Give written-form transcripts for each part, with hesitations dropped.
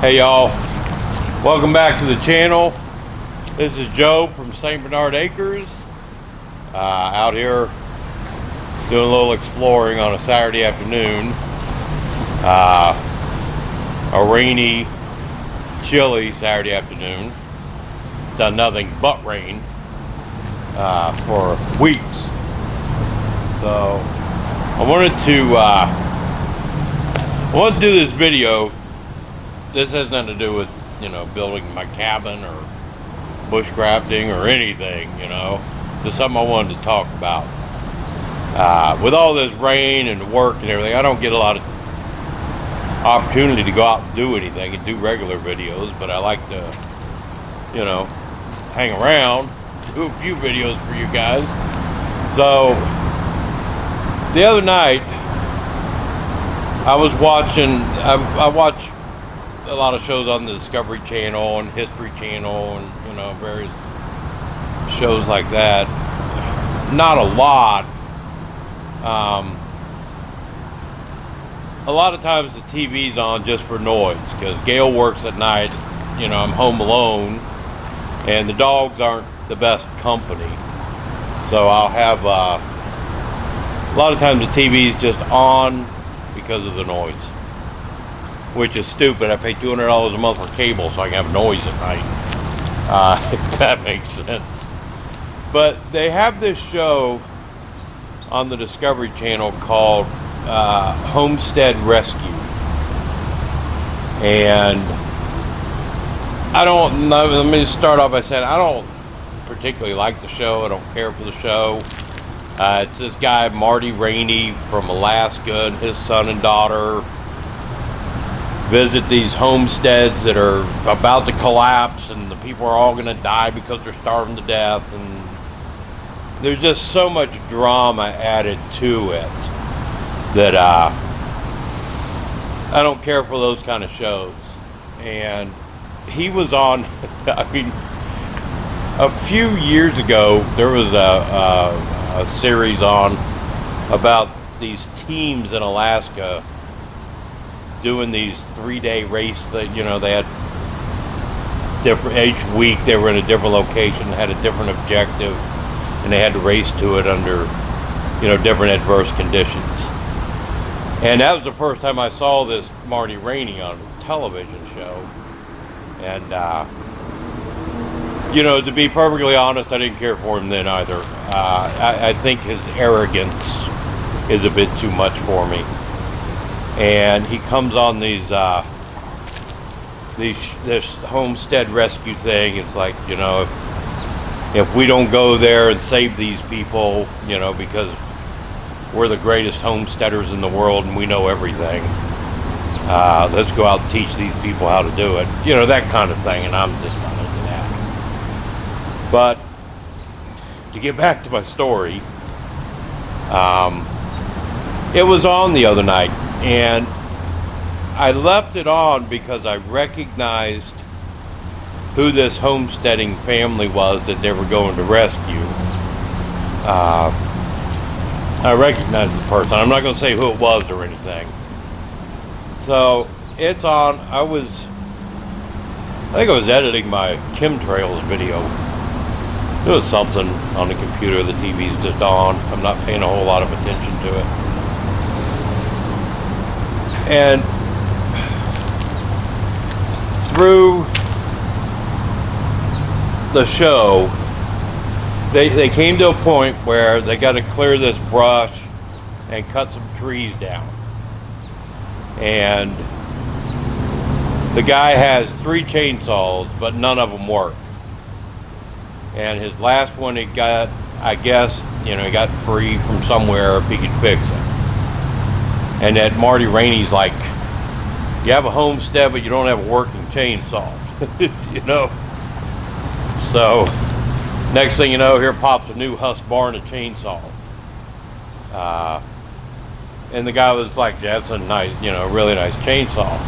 Hey y'all, welcome back to the channel. This is Joe from St. Bernard Acres, out here doing a little exploring on a Saturday afternoon. A rainy, chilly Saturday afternoon. Done nothing but rain for weeks. So I wanted to do this video. This has nothing to do with, building my cabin or bushcrafting or anything, Just something I wanted to talk about. With all this rain and work and everything, I don't get a lot of opportunity to go out and do anything and do regular videos, but I like to, hang around, do a few videos for you guys. So, the other night, I was watching, I watch a lot of shows on the Discovery Channel and History Channel and various shows like that. Not a lot. A lot of times the TV's on just for noise because Gail works at night. I'm home alone and the dogs aren't the best company, so I'll have a lot of times the TV's just on because of the noise, which is stupid. I pay $200 a month for cable so I can have noise at night, if that makes sense. But they have this show on the Discovery Channel called Homestead Rescue. And I don't know, let me start off by saying I don't particularly like the show. I don't care for the show. It's this guy, Marty Raney from Alaska, and his son and daughter visit these homesteads that are about to collapse, and the people are all going to die because they're starving to death, and there's just so much drama added to it that I don't care for those kind of shows. And he was on a few years ago there was a series on about these teams in Alaska doing these 3-day race that they had different, each week they were in a different location, had a different objective, and they had to race to it under different adverse conditions. And that was the first time I saw this Marty Raney on a television show. And to be perfectly honest, I didn't care for him then either. I think his arrogance is a bit too much for me. And he comes on this Homestead Rescue thing. It's like, if we don't go there and save these people, because we're the greatest homesteaders in the world and we know everything, let's go out and teach these people how to do it, that kind of thing. And I'm just not into that. But to get back to my story, it was on the other night, and I left it on because I recognized who this homesteading family was that they were going to rescue. I recognized the person. I'm not going to say who it was or anything. So it's on. I think I was editing my chemtrails video. There was something on the computer. The TV's just on. I'm not paying a whole lot of attention to it. And through the show, they came to a point where they got to clear this brush and cut some trees down. And the guy has 3 chainsaws, but none of them work. And his last one he got, I guess, he got free from somewhere if he could fix it. And that Marty Raney's like, you have a homestead, but you don't have a working chainsaw, So, next thing you know, here pops a new Husqvarna Chainsaw. And the guy was like, that's a nice, really nice chainsaw.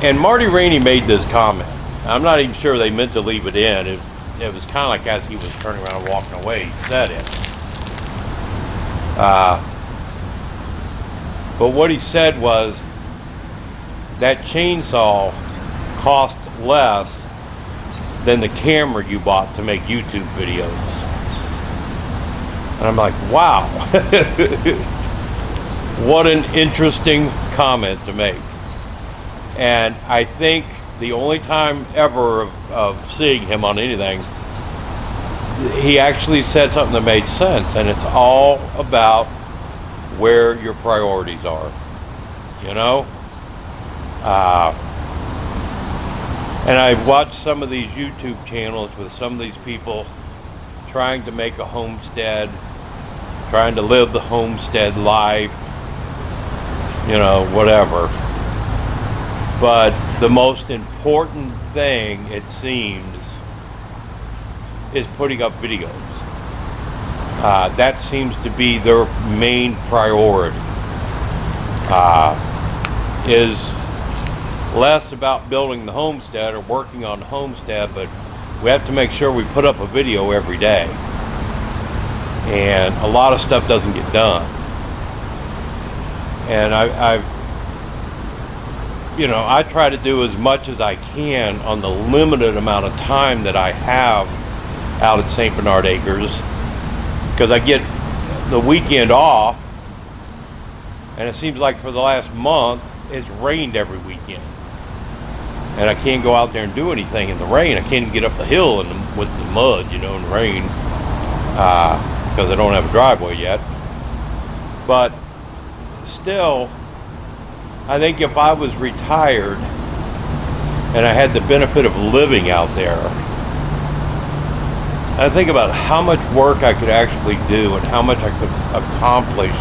And Marty Raney made this comment. I'm not even sure they meant to leave it in. It was kind of like as he was turning around and walking away, he said it. But what he said was, that chainsaw cost less than the camera you bought to make YouTube videos. And I'm like, wow. What an interesting comment to make. And I think the only time ever of seeing him on anything, he actually said something that made sense, and it's all about where your priorities are, you know? And I've watched some of these YouTube channels with some of these people trying to make a homestead, trying to live the homestead life, you know, whatever. But the most important thing, it seems, is putting up videos. That seems to be their main priority. Is less about building the homestead or working on the homestead, but we have to make sure we put up a video every day. And a lot of stuff doesn't get done. And I try to do as much as I can on the limited amount of time that I have out at St. Bernard Acres, because I get the weekend off, and it seems like for the last month it's rained every weekend, and I can't go out there and do anything in the rain. I can't even get up the hill with the mud, you know, in the rain, because I don't have a driveway yet. But still, I think if I was retired and I had the benefit of living out there, I think about how much work I could actually do and how much I could accomplish,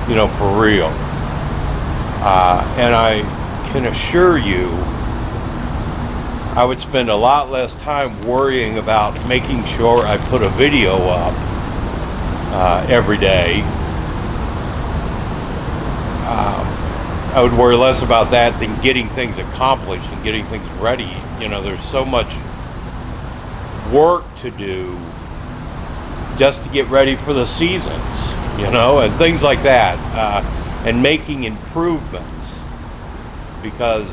you know, for real. And I can assure you, I would spend a lot less time worrying about making sure I put a video up every day. I would worry less about that than getting things accomplished and getting things ready. You know, there's so much work to do just to get ready for the seasons, you know, and things like that, and making improvements, because,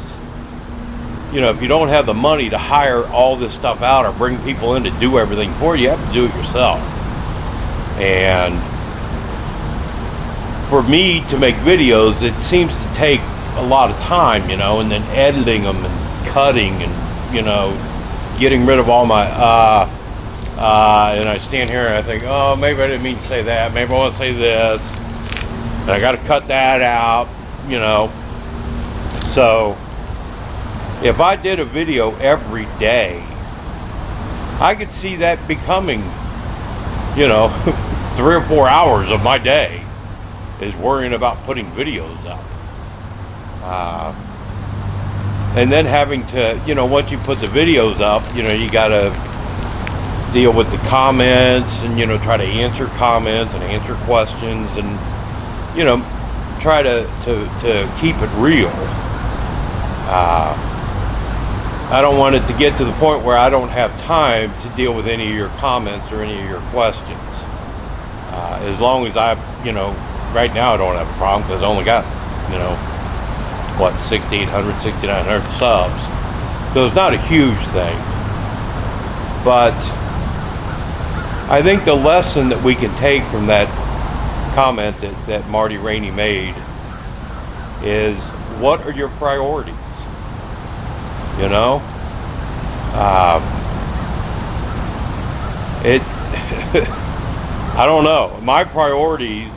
you know, if you don't have the money to hire all this stuff out or bring people in to do everything for you, you have to do it yourself. And for me to make videos, it seems to take a lot of time, you know, and then editing them and cutting and, you know, getting rid of all my and I stand here and I think, oh, maybe I didn't mean to say that, maybe I want to say this, and I got to cut that out, you know. So if I did a video every day, I could see that becoming, you know, 3 or 4 hours of my day is worrying about putting videos up. And then having to, you know, once you put the videos up, you know, you got to deal with the comments and, you know, try to answer comments and answer questions and, you know, try to keep it real. I don't want it to get to the point where I don't have time to deal with any of your comments or any of your questions. As long as you know, right now I don't have a problem because I only got, you know, what, 6,800, 6,900 subs. So it's not a huge thing. But I think the lesson that we can take from that comment that Marty Raney made is, what are your priorities? You know? I don't know. My priorities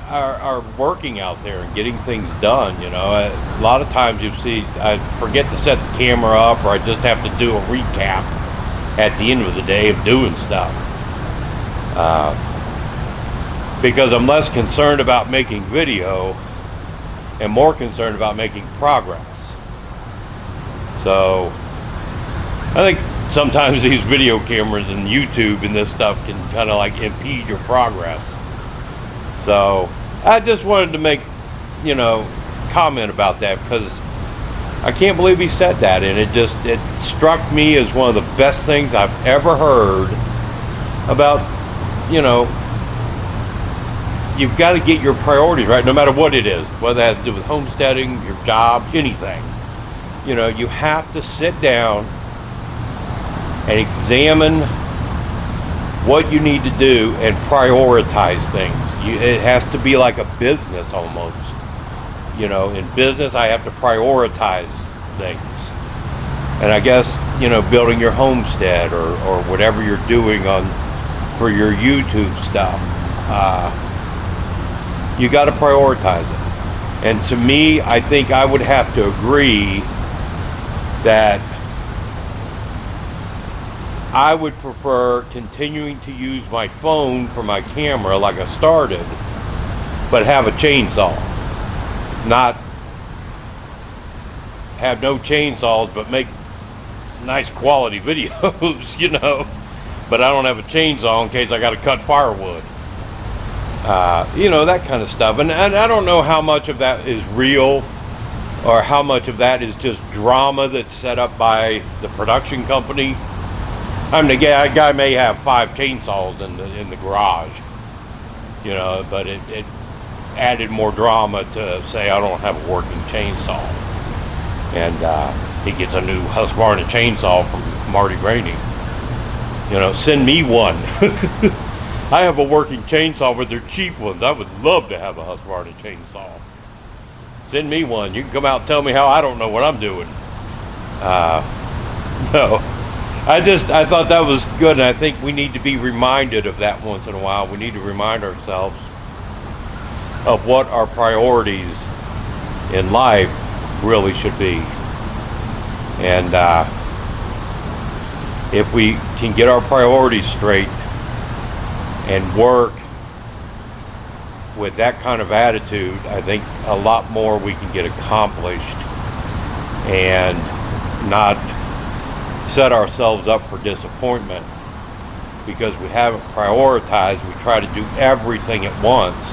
are working out there and getting things done, you know. A lot of times you see I forget to set the camera up, or I just have to do a recap at the end of the day of doing stuff, because I'm less concerned about making video and more concerned about making progress. So I think sometimes these video cameras and YouTube and this stuff can kind of like impede your progress. So I just wanted to make, you know, comment about that, because I can't believe he said that, and it struck me as one of the best things I've ever heard about, you know, you've got to get your priorities right, no matter what it is, whether it has to do with homesteading, your job, anything. You know, you have to sit down and examine what you need to do and prioritize things. It has to be like a business almost. You know, in business, I have to prioritize things. And I guess, you know, building your homestead or whatever you're doing for your YouTube stuff, you got to prioritize it. And to me, I think I would have to agree that I would prefer continuing to use my phone for my camera like I started, but have a chainsaw. Not have no chainsaws, but make nice quality videos, you know. But I don't have a chainsaw in case I got to cut firewood. You know, that kind of stuff. And I don't know how much of that is real or how much of that is just drama that's set up by the production company. I mean, a guy may have 5 chainsaws in the garage, you know, but it added more drama to say I don't have a working chainsaw. And he gets a new Husqvarna Chainsaw from Marty Raney. You know, send me one. I have a working chainsaw, but they're cheap ones. I would love to have a Husqvarna Chainsaw. Send me one. You can come out and tell me how I don't know what I'm doing. No. I thought that was good, and I think we need to be reminded of that once in a while. We need to remind ourselves of what our priorities in life really should be. And if we can get our priorities straight and work with that kind of attitude, I think a lot more we can get accomplished and not set ourselves up for disappointment because we haven't prioritized. We try to do everything at once,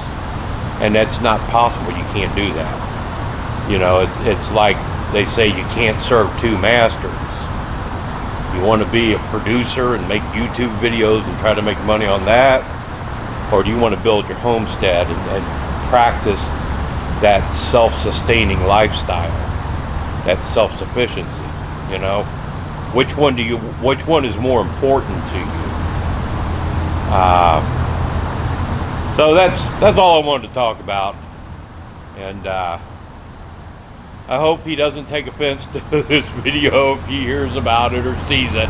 and that's not possible. You can't do that. You know, it's like they say you can't serve 2 masters. You want to be a producer and make YouTube videos and try to make money on that, or do you want to build your homestead and practice that self-sustaining lifestyle, that self-sufficiency? You know, which one is more important to you? So that's all I wanted to talk about, and I hope he doesn't take offense to this video if he hears about it or sees it.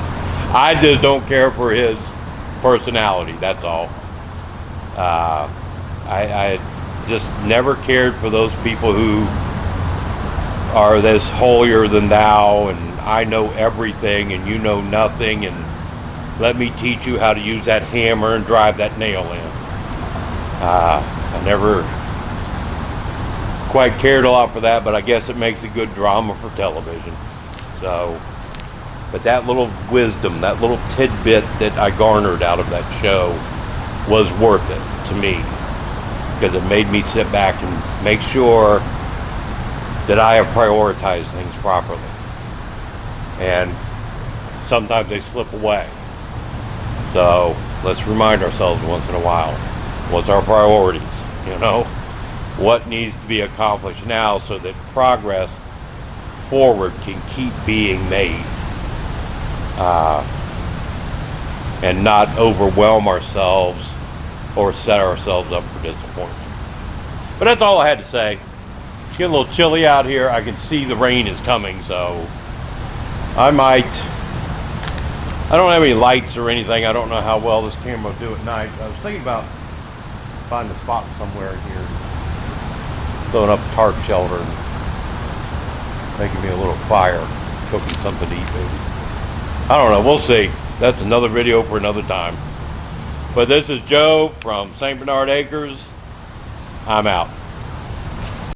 I just don't care for his personality, that's all. I just never cared for those people who are this holier than thou and I know everything and you know nothing, and let me teach you how to use that hammer and drive that nail in. I never quite cared a lot for that, but I guess it makes a good drama for television. So, but that little wisdom, that little tidbit that I garnered out of that show was worth it to me, because it made me sit back and make sure that I have prioritized things properly. And sometimes they slip away. So let's remind ourselves once in a while, what's our priorities, you know? What needs to be accomplished now so that progress forward can keep being made, and not overwhelm ourselves or set ourselves up for disappointment. But that's all I had to say. It's getting a little chilly out here. I can see the rain is coming, so I don't have any lights or anything. I don't know how well this camera will do at night. I was thinking about finding a spot somewhere here, throwing up a tarp shelter and making me a little fire, cooking something to eat maybe. I don't know, we'll see. That's another video for another time. But this is Joe from St. Bernard Acres. I'm out.